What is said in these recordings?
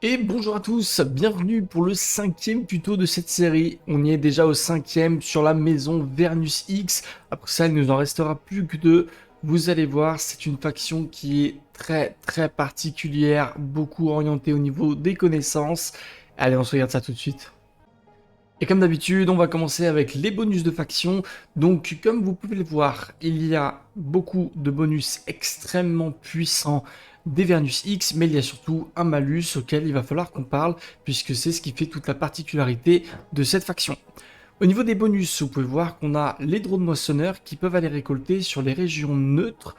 Et bonjour à tous, bienvenue pour le 5e tuto de cette série. On y est déjà au 5e sur la maison Vernus X. Après ça, il nous en restera plus que deux. Vous allez voir, c'est une faction qui est très particulière, beaucoup orientée au niveau des connaissances. Allez, on se regarde ça tout de suite. Et comme d'habitude, on va commencer avec les bonus de faction. Donc, comme vous pouvez le voir, il y a beaucoup de bonus extrêmement puissants des Vernus X, mais il y a surtout un malus auquel il va falloir qu'on parle, puisque c'est ce qui fait toute la particularité de cette faction. Au niveau des bonus, vous pouvez voir qu'on a les drones moissonneurs qui peuvent aller récolter sur les régions neutres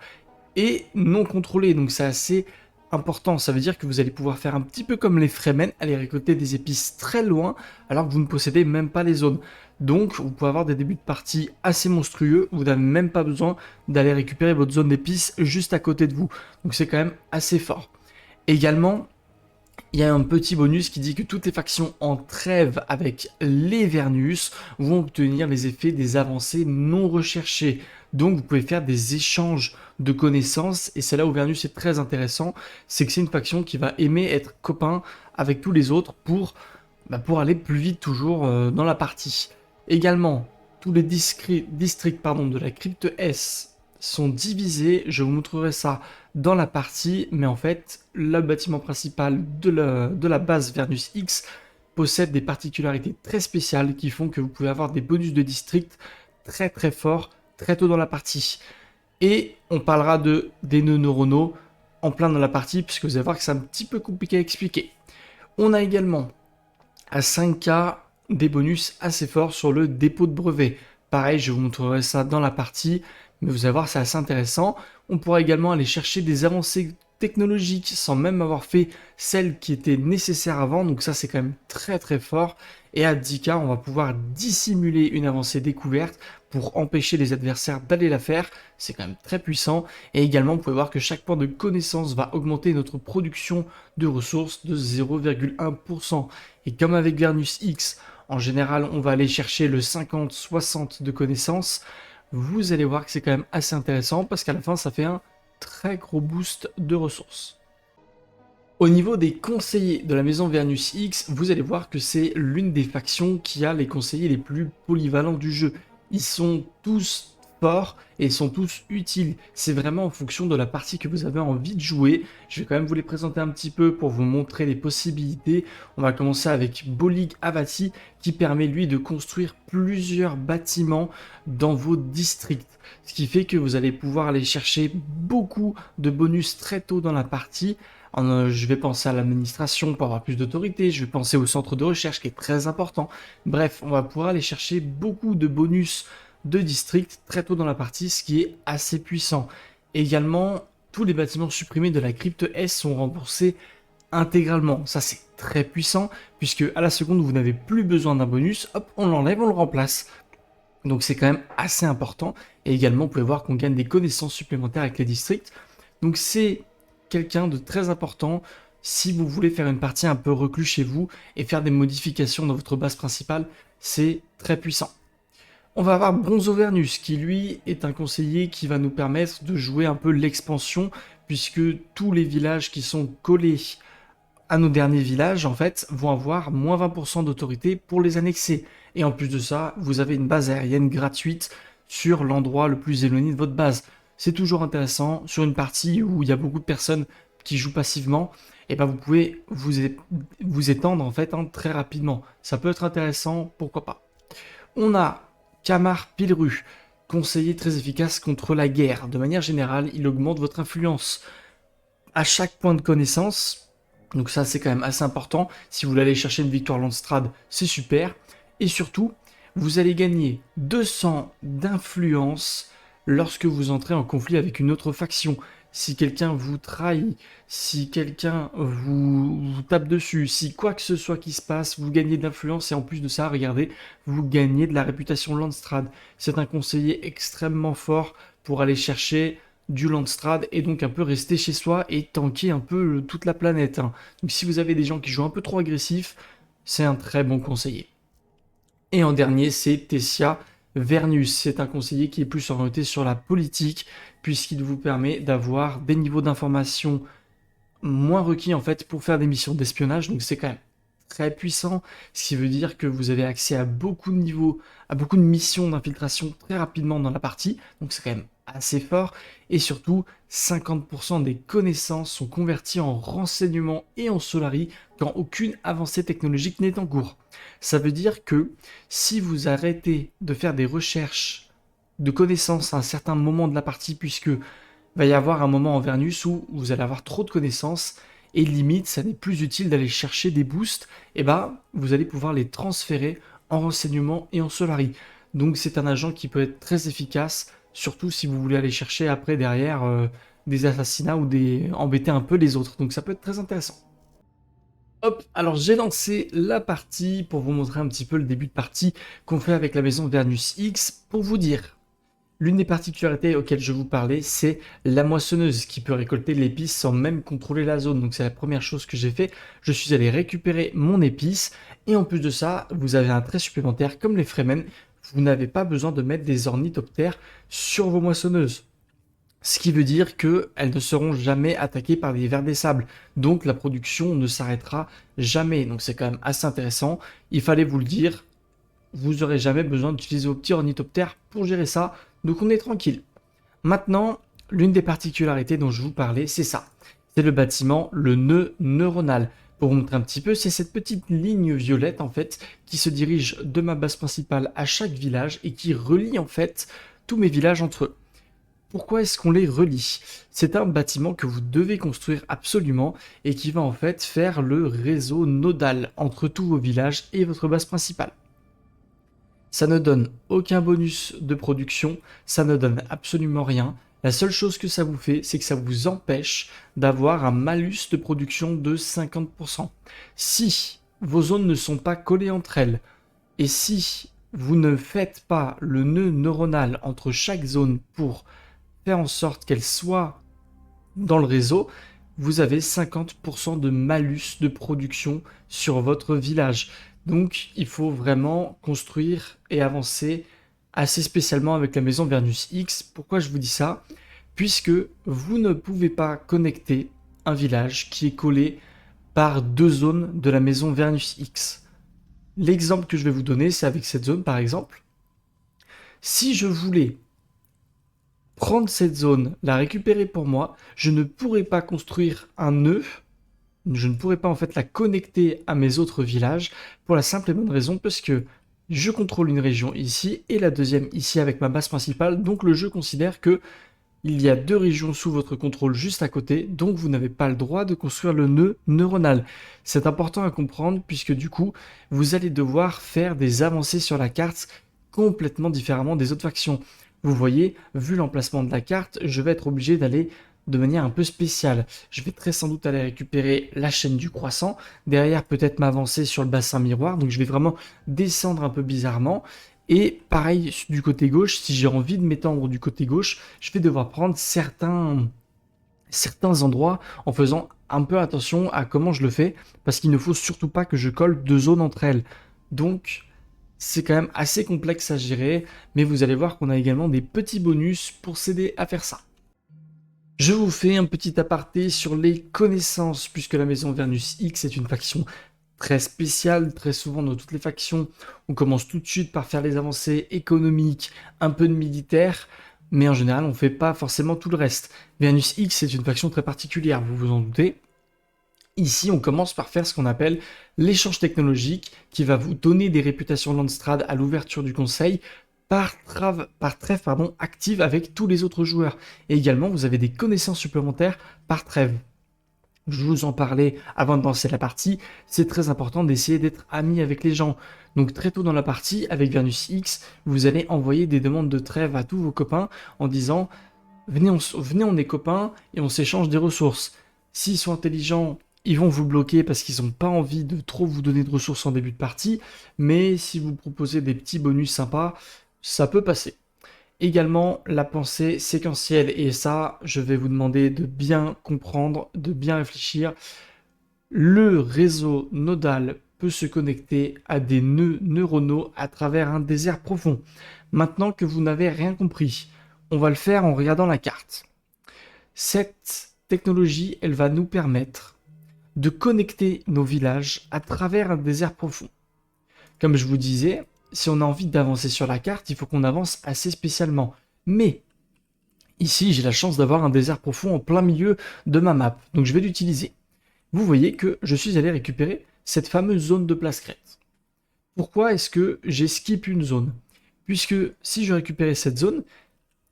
et non contrôlées, donc c'est assez important. Ça veut dire que vous allez pouvoir faire un petit peu comme les Fremen, aller récolter des épices très loin alors que vous ne possédez même pas les zones. Donc vous pouvez avoir des débuts de partie assez monstrueux, vous n'avez même pas besoin d'aller récupérer votre zone d'épices juste à côté de vous. Donc c'est quand même assez fort. Également, il y a un petit bonus qui dit que toutes les factions en trêve avec les Vernus vont obtenir les effets des avancées non recherchées. Donc vous pouvez faire des échanges de connaissances, et c'est là où Vernus est très intéressant, c'est que c'est une faction qui va aimer être copain avec tous les autres pour aller plus vite toujours dans la partie. Également, tous les districts de la crypte S sont divisés, je vous montrerai ça dans la partie, mais en fait, le bâtiment principal de la base Vernus X possède des particularités très spéciales qui font que vous pouvez avoir des bonus de district très forts très tôt dans la partie. Et on parlera des nœuds neuronaux en plein dans la partie, puisque vous allez voir que c'est un petit peu compliqué à expliquer. On a également à 5K des bonus assez forts sur le dépôt de brevet. Pareil, je vous montrerai ça dans la partie, mais vous allez voir, c'est assez intéressant. On pourra également aller chercher des avancées technologiques sans même avoir fait celles qui étaient nécessaires avant, donc ça c'est quand même très fort. Et à 10K, on va pouvoir dissimuler une avancée découverte pour empêcher les adversaires d'aller la faire, c'est quand même très puissant. Et également, vous pouvez voir que chaque point de connaissance va augmenter notre production de ressources de 0,1%. Et comme avec Vernus X, en général, on va aller chercher le 50-60 de connaissances. Vous allez voir que c'est quand même assez intéressant parce qu'à la fin, ça fait un très gros boost de ressources. Au niveau des conseillers de la maison Vernus X, vous allez voir que c'est l'une des factions qui a les conseillers les plus polyvalents du jeu. Ils sont tous forts et ils sont tous utiles. C'est vraiment en fonction de la partie que vous avez envie de jouer. Je vais quand même vous les présenter un petit peu pour vous montrer les possibilités. On va commencer avec Bolig Avati qui permet lui de construire plusieurs bâtiments dans vos districts. Ce qui fait que vous allez pouvoir aller chercher beaucoup de bonus très tôt dans la partie. Je vais penser à l'administration pour avoir plus d'autorité, je vais penser au centre de recherche qui est très important. Bref, on va pouvoir aller chercher beaucoup de bonus de district très tôt dans la partie, ce qui est assez puissant. Également, tous les bâtiments supprimés de la crypte S sont remboursés intégralement. Ça, c'est très puissant, puisque à la seconde où vous n'avez plus besoin d'un bonus, hop, on l'enlève, on le remplace. Donc c'est quand même assez important. Et également, vous pouvez voir qu'on gagne des connaissances supplémentaires avec les districts. Donc c'est quelqu'un de très important si vous voulez faire une partie un peu reclus chez vous et faire des modifications dans votre base principale, c'est très puissant. On va avoir Bronzovernus qui lui est un conseiller qui va nous permettre de jouer un peu l'expansion puisque tous les villages qui sont collés à nos derniers villages en fait vont avoir moins 20% d'autorité pour les annexer. Et en plus de ça, vous avez une base aérienne gratuite sur l'endroit le plus éloigné de votre base. C'est toujours intéressant sur une partie où il y a beaucoup de personnes qui jouent passivement, et ben vous pouvez vous étendre en fait très rapidement. Ça peut être intéressant, pourquoi pas. On a Kamar Pilru, conseiller très efficace contre la guerre. De manière générale, il augmente votre influence à chaque point de connaissance. Donc ça c'est quand même assez important. Si vous voulez aller chercher une victoire Landstrad, c'est super. Et surtout, vous allez gagner 200 d'influence lorsque vous entrez en conflit avec une autre faction. Si quelqu'un vous trahit, si quelqu'un vous tape dessus, si quoi que ce soit qui se passe, vous gagnez de l'influence et en plus de ça, regardez, vous gagnez de la réputation Landstrad. C'est un conseiller extrêmement fort pour aller chercher du Landstrad et donc un peu rester chez soi et tanker un peu toute la planète. Donc si vous avez des gens qui jouent un peu trop agressifs, c'est un très bon conseiller. Et en dernier, c'est Tessia Vernus. C'est un conseiller qui est plus orienté sur la politique, puisqu'il vous permet d'avoir des niveaux d'information moins requis en fait pour faire des missions d'espionnage, donc c'est quand même très puissant, ce qui veut dire que vous avez accès à beaucoup de niveaux, à beaucoup de missions d'infiltration très rapidement dans la partie, donc c'est quand même assez fort, et surtout 50% des connaissances sont converties en renseignements et en Solari quand aucune avancée technologique n'est en cours. Ça veut dire que si vous arrêtez de faire des recherches de connaissances à un certain moment de la partie, puisque va y avoir un moment en Vernus où vous allez avoir trop de connaissances et limite ça n'est plus utile d'aller chercher des boosts, et bah vous allez pouvoir les transférer en renseignement et en Solari. Donc c'est un agent qui peut être très efficace, surtout si vous voulez aller chercher après derrière des assassinats ou des embêter un peu les autres. Donc ça peut être très intéressant. Hop, alors j'ai lancé la partie pour vous montrer un petit peu le début de partie qu'on fait avec la maison Vernus X pour vous dire. L'une des particularités auxquelles je vous parlais, c'est la moissonneuse qui peut récolter l'épice sans même contrôler la zone. Donc c'est la première chose que j'ai fait. Je suis allé récupérer mon épice et en plus de ça, vous avez un trait supplémentaire comme les Fremen. Vous n'avez pas besoin de mettre des ornithoptères sur vos moissonneuses. Ce qui veut dire qu'elles ne seront jamais attaquées par des vers des sables. Donc la production ne s'arrêtera jamais. Donc c'est quand même assez intéressant. Il fallait vous le dire, vous n'aurez jamais besoin d'utiliser vos petits ornithoptères pour gérer ça. Donc on est tranquille. Maintenant, l'une des particularités dont je vous parlais, c'est ça. C'est le bâtiment, le nœud neuronal. Pour vous montrer un petit peu, c'est cette petite ligne violette en fait qui se dirige de ma base principale à chaque village et qui relie en fait tous mes villages entre eux. Pourquoi est-ce qu'on les relie? C'est un bâtiment que vous devez construire absolument et qui va en fait faire le réseau nodal entre tous vos villages et votre base principale. Ça ne donne aucun bonus de production, ça ne donne absolument rien. La seule chose que ça vous fait, c'est que ça vous empêche d'avoir un malus de production de 50%. Si vos zones ne sont pas collées entre elles, et si vous ne faites pas le nœud neuronal entre chaque zone pour faire en sorte qu'elle soit dans le réseau, vous avez 50% de malus de production sur votre village. Donc il faut vraiment construire et avancer assez spécialement avec la maison Vernus X. Pourquoi je vous dis ça? Puisque vous ne pouvez pas connecter un village qui est collé par deux zones de la maison Vernus X. L'exemple que je vais vous donner, c'est avec cette zone par exemple. Si je voulais prendre cette zone, la récupérer pour moi, je ne pourrais pas construire un nœud, je ne pourrais pas en fait la connecter à mes autres villages pour la simple et bonne raison parce que je contrôle une région ici et la deuxième ici avec ma base principale, donc le jeu considère que il y a deux régions sous votre contrôle juste à côté, donc vous n'avez pas le droit de construire le nœud neuronal. C'est important à comprendre puisque du coup, vous allez devoir faire des avancées sur la carte complètement différemment des autres factions. Vous voyez, vu l'emplacement de la carte, je vais être obligé d'aller de manière un peu spéciale. Je vais très sans doute aller récupérer la chaîne du croissant, derrière peut-être m'avancer sur le bassin miroir, donc je vais vraiment descendre un peu bizarrement. Et pareil du côté gauche, si j'ai envie de m'étendre du côté gauche, je vais devoir prendre certains endroits en faisant un peu attention à comment je le fais, parce qu'il ne faut surtout pas que je colle deux zones entre elles. Donc c'est quand même assez complexe à gérer, mais vous allez voir qu'on a également des petits bonus pour s'aider à faire ça. Je vous fais un petit aparté sur les connaissances, puisque la maison Vernus X est une faction très spéciale. Très souvent dans toutes les factions, on commence tout de suite par faire les avancées économiques, un peu de militaire, mais en général on ne fait pas forcément tout le reste. Vernus X est une faction très particulière, vous vous en doutez. Ici, on commence par faire ce qu'on appelle l'échange technologique, qui va vous donner des réputations Landstrad à l'ouverture du conseil par trêve active avec tous les autres joueurs. Et également, vous avez des connaissances supplémentaires par trêve. Je vous en parlais avant de lancer la partie, c'est très important d'essayer d'être ami avec les gens. Donc très tôt dans la partie, avec Vernus X, vous allez envoyer des demandes de trêve à tous vos copains en disant « Venez, on est copains et on s'échange des ressources. » S'ils sont intelligents, ils vont vous bloquer parce qu'ils n'ont pas envie de trop vous donner de ressources en début de partie, mais si vous proposez des petits bonus sympas, ça peut passer. Également, la pensée séquentielle, et ça, je vais vous demander de bien comprendre, de bien réfléchir. Le réseau nodal peut se connecter à des nœuds neuronaux à travers un désert profond. Maintenant que vous n'avez rien compris, on va le faire en regardant la carte. Cette technologie, elle va nous permettre de connecter nos villages à travers un désert profond. Comme je vous disais, si on a envie d'avancer sur la carte, il faut qu'on avance assez spécialement. Mais ici, j'ai la chance d'avoir un désert profond en plein milieu de ma map, donc je vais l'utiliser. Vous voyez que je suis allé récupérer cette fameuse zone de place crête. Pourquoi est-ce que j'ai skip une zone? Puisque si je récupérais cette zone,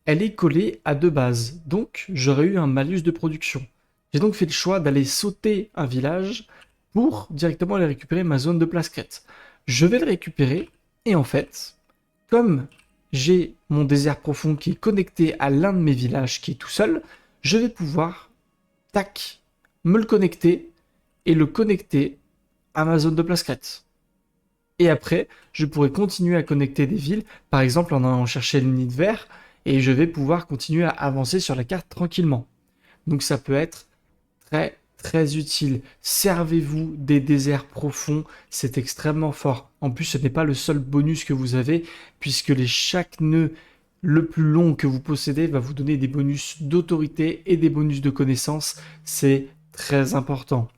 elle est collée à deux bases, donc j'aurais eu un malus de production. J'ai donc fait le choix d'aller sauter un village pour directement aller récupérer ma zone de place crête. Je vais le récupérer, et en fait, comme j'ai mon désert profond qui est connecté à l'un de mes villages qui est tout seul, je vais pouvoir, tac, me le connecter et le connecter à ma zone de place crête. Et après, je pourrai continuer à connecter des villes, par exemple en allant chercher le nid de verre, et je vais pouvoir continuer à avancer sur la carte tranquillement. Donc ça peut être très très utile. Servez-vous des déserts profonds, c'est extrêmement fort. En plus, ce n'est pas le seul bonus que vous avez, puisque chaque nœud le plus long que vous possédez va vous donner des bonus d'autorité et des bonus de connaissance. C'est très important.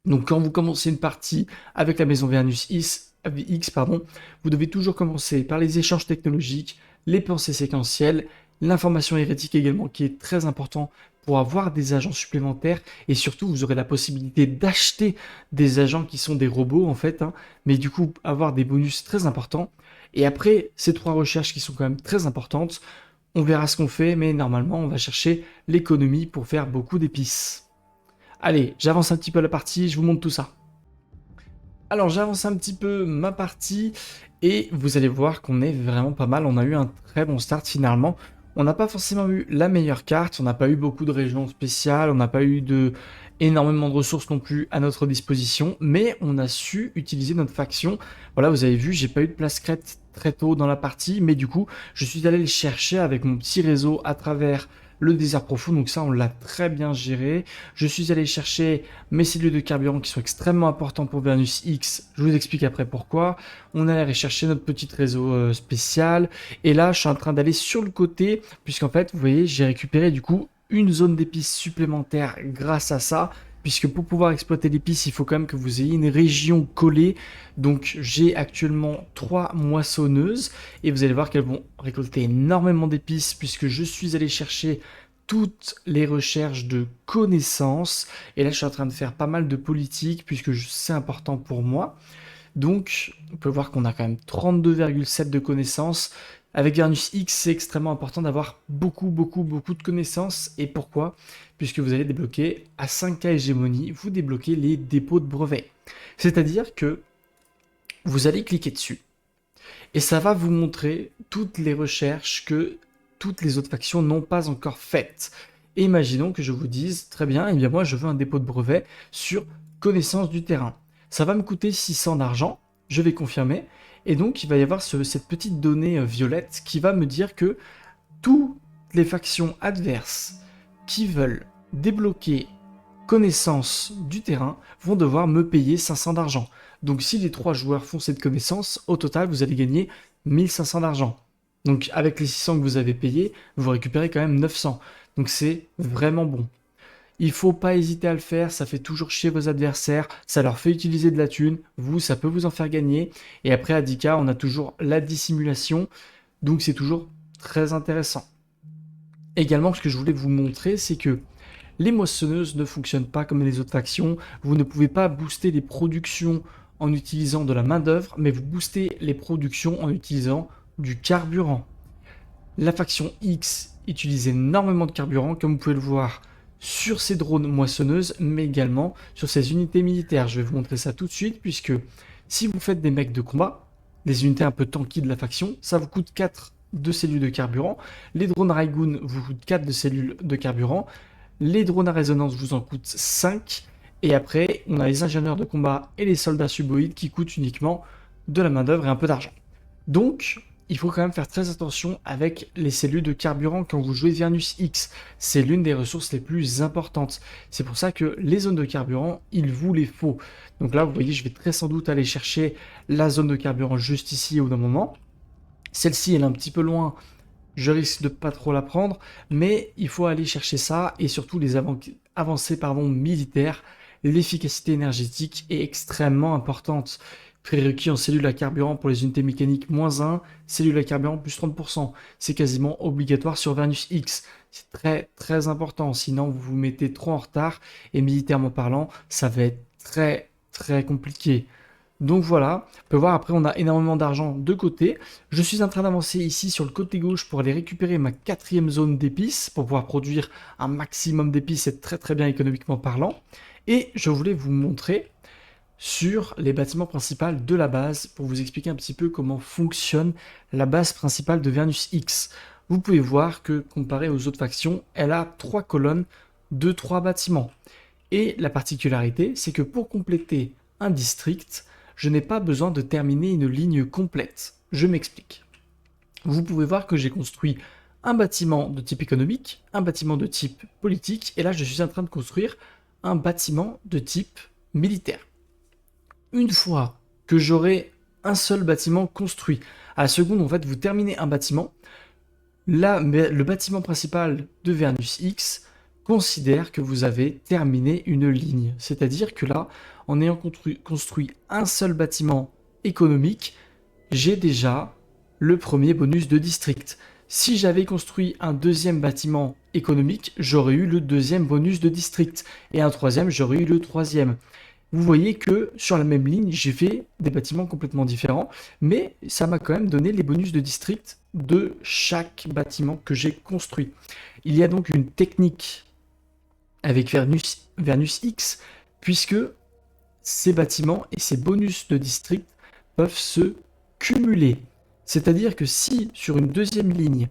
Donc quand vous commencez une partie avec la maison Vernus X, vous devez toujours commencer par les échanges technologiques, les pensées séquentielles, l'information hérétique également qui est très important pour avoir des agents supplémentaires et surtout vous aurez la possibilité d'acheter des agents qui sont des robots en fait, mais du coup avoir des bonus très importants. Et après ces trois recherches qui sont quand même très importantes, on verra ce qu'on fait, mais normalement on va chercher l'économie pour faire beaucoup d'épices. Allez, j'avance un petit peu la partie, je vous montre tout ça. Alors j'avance un petit peu ma partie et vous allez voir qu'on est vraiment pas mal, on a eu un très bon start finalement. On n'a pas forcément eu la meilleure carte, on n'a pas eu beaucoup de régions spéciales, on n'a pas eu énormément de ressources non plus à notre disposition, mais on a su utiliser notre faction. Voilà, vous avez vu, j'ai pas eu de place crête très tôt dans la partie, mais du coup, je suis allé le chercher avec mon petit réseau à travers le désert profond, donc ça on l'a très bien géré. Je suis allé chercher mes cellules de carburant qui sont extrêmement importantes pour Vernus X, je vous explique après pourquoi. On est allé chercher notre petit réseau spécial, et là je suis en train d'aller sur le côté, puisqu'en fait vous voyez j'ai récupéré du coup une zone d'épices supplémentaire grâce à ça, puisque pour pouvoir exploiter l'épice, il faut quand même que vous ayez une région collée. Donc j'ai actuellement 3 moissonneuses, et vous allez voir qu'elles vont récolter énormément d'épices, puisque je suis allé chercher toutes les recherches de connaissances. Et là, je suis en train de faire pas mal de politique, puisque c'est important pour moi. Donc, on peut voir qu'on a quand même 32,7 de connaissances. Avec Vernus X, c'est extrêmement important d'avoir beaucoup de connaissances. Et pourquoi? Puisque vous allez débloquer à 5K hégémonie, vous débloquez les dépôts de brevets. C'est-à-dire que vous allez cliquer dessus. Et ça va vous montrer toutes les recherches que toutes les autres factions n'ont pas encore faites. Et imaginons que je vous dise, très bien, eh bien moi je veux un dépôt de brevet sur connaissance du terrain. Ça va me coûter 600 d'argent, je vais confirmer, et donc il va y avoir cette petite donnée violette qui va me dire que toutes les factions adverses qui veulent débloquer connaissance du terrain vont devoir me payer 500 d'argent. Donc si les 3 joueurs font cette connaissance, au total vous allez gagner 1500 d'argent. Donc avec les 600 que vous avez payés, vous récupérez quand même 900. Donc c'est vraiment bon. Il faut pas hésiter à le faire, ça fait toujours chier vos adversaires, ça leur fait utiliser de la thune, vous, ça peut vous en faire gagner. Et après à 10K, on a toujours la dissimulation, donc c'est toujours très intéressant. Également, ce que je voulais vous montrer, c'est que les moissonneuses ne fonctionnent pas comme les autres factions. Vous ne pouvez pas booster les productions en utilisant de la main-d'œuvre, mais vous boostez les productions en utilisant du carburant. La faction X utilise énormément de carburant, comme vous pouvez le voir sur ces drones moissonneuses, mais également sur ces unités militaires. Je vais vous montrer ça tout de suite, puisque si vous faites des mecs de combat, les unités un peu tanky de la faction, ça vous coûte 4 de cellules de carburant. Les drones Raigun vous coûtent 4 de cellules de carburant. Les drones à résonance vous en coûtent 5. Et après, on a les ingénieurs de combat et les soldats suboïdes qui coûtent uniquement de la main-d'œuvre et un peu d'argent. Donc, il faut quand même faire très attention avec les cellules de carburant quand vous jouez Vernus X. C'est l'une des ressources les plus importantes. C'est pour ça que les zones de carburant, il vous les faut. Donc là, vous voyez, je vais très sans doute aller chercher la zone de carburant juste ici au bout d'un moment. Celle-ci, elle est un petit peu loin. je risque de pas trop la prendre, mais il faut aller chercher ça et surtout les avancées militaires. L'efficacité énergétique est extrêmement importante. Prérequis en cellules à carburant pour les unités mécaniques -1, cellules à carburant plus 30%. C'est quasiment obligatoire sur Vernus X. C'est très très important, sinon vous vous mettez trop en retard et militairement parlant, ça va être très très compliqué. Donc voilà, on peut voir après on a énormément d'argent de côté. Je suis en train d'avancer ici sur le côté gauche pour aller récupérer ma 4e zone d'épices pour pouvoir produire un maximum d'épices, c'est très très bien économiquement parlant. Et je voulais vous montrer sur les bâtiments principaux de la base pour vous expliquer un petit peu comment fonctionne la base principale de Vernus X. Vous pouvez voir que comparé aux autres factions, elle a 3 colonnes de 3 bâtiments. Et la particularité, c'est que pour compléter un district, je n'ai pas besoin de terminer une ligne complète. Je m'explique. Vous pouvez voir que j'ai construit un bâtiment de type économique, un bâtiment de type politique, et là je suis en train de construire un bâtiment de type militaire. Une fois que j'aurai un seul bâtiment construit, à la seconde, en fait, vous terminez un bâtiment, là, le bâtiment principal de Vernus X considère que vous avez terminé une ligne. C'est-à-dire que là, en ayant construit un seul bâtiment économique, j'ai déjà le premier bonus de district. Si j'avais construit un deuxième bâtiment économique, j'aurais eu le deuxième bonus de district. Et un troisième, j'aurais eu le troisième. Vous voyez que sur la même ligne, j'ai fait des bâtiments complètement différents, mais ça m'a quand même donné les bonus de district de chaque bâtiment que j'ai construit. Il y a donc une technique avec Vernus X, puisque ces bâtiments et ces bonus de district peuvent se cumuler. C'est-à-dire que si sur une deuxième ligne,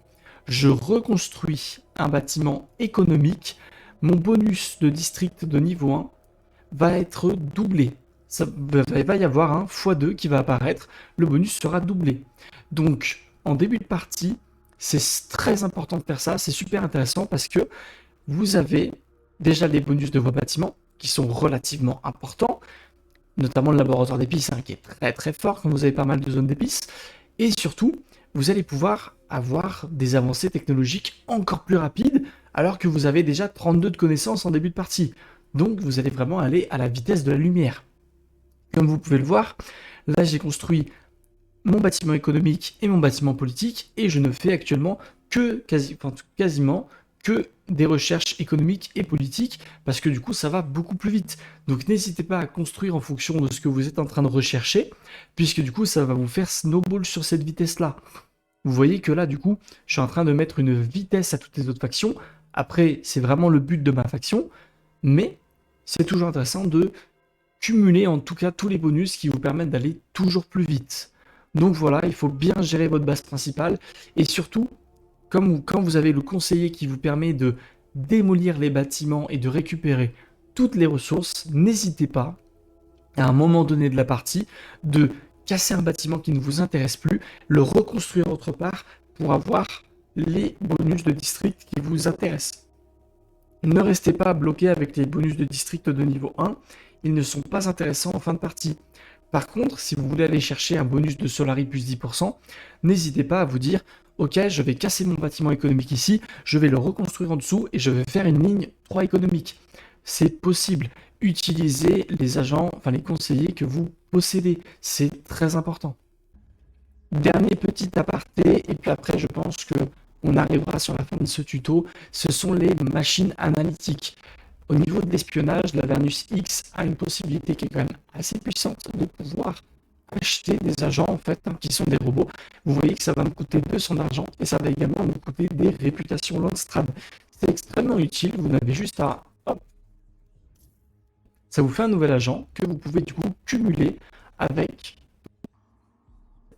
je reconstruis un bâtiment économique, mon bonus de district de niveau 1 va être doublé. Il va y avoir un x2 qui va apparaître, le bonus sera doublé. Donc, en début de partie, c'est très important de faire ça, c'est super intéressant parce que vous avez déjà les bonus de vos bâtiments qui sont relativement importants, notamment le laboratoire d'épices qui est très très fort quand vous avez pas mal de zones d'épices, et surtout, vous allez pouvoir avoir des avancées technologiques encore plus rapides alors que vous avez déjà 32 de connaissances en début de partie. Donc vous allez vraiment aller à la vitesse de la lumière. Comme vous pouvez le voir, là j'ai construit mon bâtiment économique et mon bâtiment politique et je ne fais actuellement que quasiment que des recherches économiques et politiques parce que du coup ça va beaucoup plus vite. Donc n'hésitez pas à construire en fonction de ce que vous êtes en train de rechercher puisque du coup ça va vous faire snowball sur cette vitesse-là. Vous voyez que là du coup je suis en train de mettre une vitesse à toutes les autres factions. Après c'est vraiment le but de ma faction. Mais c'est toujours intéressant de cumuler en tout cas tous les bonus qui vous permettent d'aller toujours plus vite. Donc voilà, il faut bien gérer votre base principale et surtout, quand vous avez le conseiller qui vous permet de démolir les bâtiments et de récupérer toutes les ressources, n'hésitez pas à un moment donné de la partie de casser un bâtiment qui ne vous intéresse plus, le reconstruire autre part pour avoir les bonus de district qui vous intéressent. Ne restez pas bloqué avec les bonus de district de niveau 1, ils ne sont pas intéressants en fin de partie. Par contre, si vous voulez aller chercher un bonus de Solari plus 10%, n'hésitez pas à vous dire « Ok, je vais casser mon bâtiment économique ici, je vais le reconstruire en dessous et je vais faire une ligne 3 économique. » C'est possible. Utilisez les agents, enfin les conseillers que vous possédez. C'est très important. Dernier petit aparté, et puis après je pense que on arrivera sur la fin de ce tuto, ce sont les machines analytiques. Au niveau de l'espionnage, la Vernus X a une possibilité qui est quand même assez puissante de pouvoir acheter des agents en fait qui sont des robots. Vous voyez que ça va me coûter 200 d'argent et ça va également me coûter des réputations Landstrad. C'est extrêmement utile, vous n'avez juste à... Hop, ça vous fait un nouvel agent que vous pouvez du coup cumuler avec...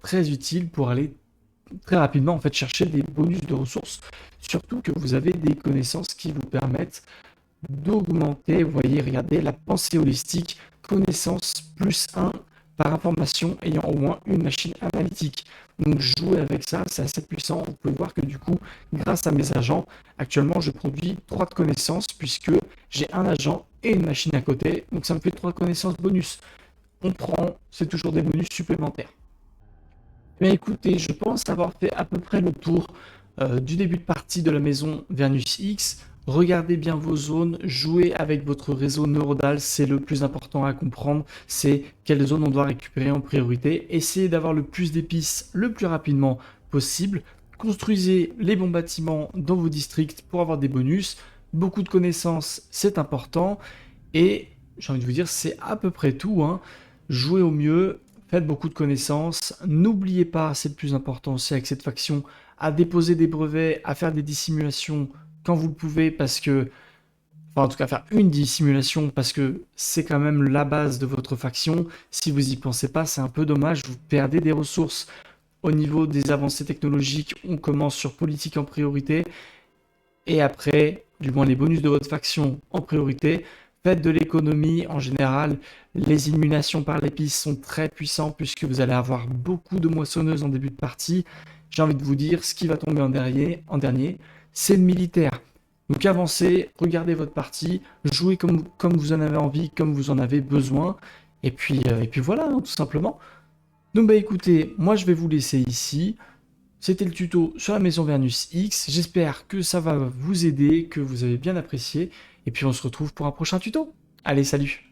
Très utile pour aller très rapidement en fait chercher des bonus de ressources, surtout que vous avez des connaissances qui vous permettent d'augmenter, vous voyez, regardez, la pensée holistique, connaissance plus 1 par information ayant au moins une machine analytique. Donc jouer avec ça, c'est assez puissant. Vous pouvez voir que du coup, grâce à mes agents, actuellement je produis 3 de connaissances puisque j'ai un agent et une machine à côté, donc ça me fait 3 connaissances bonus. On prend, c'est toujours des bonus supplémentaires. Mais écoutez, je pense avoir fait à peu près le tour du début de partie de la maison Vernus X. Regardez bien vos zones, jouez avec votre réseau neuronal, c'est le plus important à comprendre, c'est quelle zone on doit récupérer en priorité. Essayez d'avoir le plus d'épices le plus rapidement possible. Construisez les bons bâtiments dans vos districts pour avoir des bonus. Beaucoup de connaissances, c'est important. Et j'ai envie de vous dire, c'est à peu près tout, hein. Jouez au mieux, faites beaucoup de connaissances. N'oubliez pas, c'est le plus important aussi avec cette faction, à déposer des brevets, à faire des dissimulations quand vous le pouvez, parce que, enfin en tout cas faire une dissimulation, parce que c'est quand même la base de votre faction. Si vous y pensez pas, c'est un peu dommage, vous perdez des ressources. Au niveau des avancées technologiques, on commence sur politique en priorité, et après, du moins les bonus de votre faction en priorité. Faites de l'économie en général. Les illuminations par l'épice sont très puissants puisque vous allez avoir beaucoup de moissonneuses en début de partie. J'ai envie de vous dire, ce qui va tomber en dernier, c'est le militaire. Donc avancez, regardez votre partie, jouez comme vous en avez envie, comme vous en avez besoin. Et puis voilà, hein, tout simplement. Donc bah écoutez, moi je vais vous laisser ici. C'était le tuto sur la maison Vernus X. J'espère que ça va vous aider, que vous avez bien apprécié. Et puis on se retrouve pour un prochain tuto. Allez, salut!